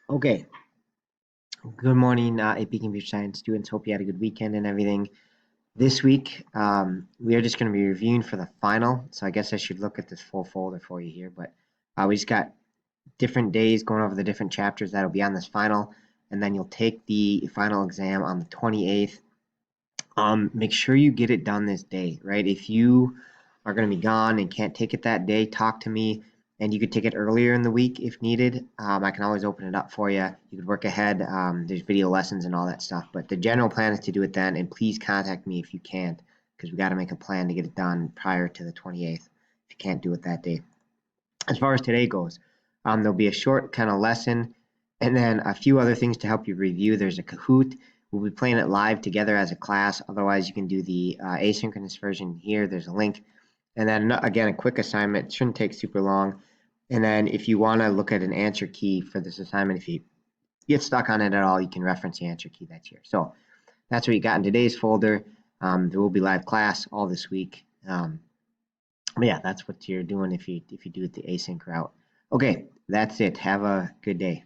Okay, good morning, AP Computer Science students. Hope you had a good weekend and everything. This week, we are just going to be reviewing for the final. So I guess I should look at this full folder for you here. But we just got different days going over the different chapters that'll be on this final. And then you'll take the final exam on the 28th. Make sure you get it done this day, right? If you are going to be gone and can't take it that day, talk to me, and you could take it earlier in the week if needed. I can always open it up for you. You could work ahead. There's video lessons and all that stuff, but the general plan is to do it then. And please contact me if you can't, because we got to make a plan to get it done prior to the 28th. If you can't do it that day. As far as today goes, there'll be a short kind of lesson and then a few other things to help you review. There's a Kahoot. We'll be playing it live together as a class. Otherwise, you can do the asynchronous version here. There's a link. And then again, a quick assignment. It shouldn't take super long. And then if you want to look at an answer key for this assignment, if you get stuck on it at all, you can reference the answer key that's here. So that's what you got in today's folder. There will be live class all this week. But yeah, that's what you're doing if you do it the async route. Okay, that's it. Have a good day.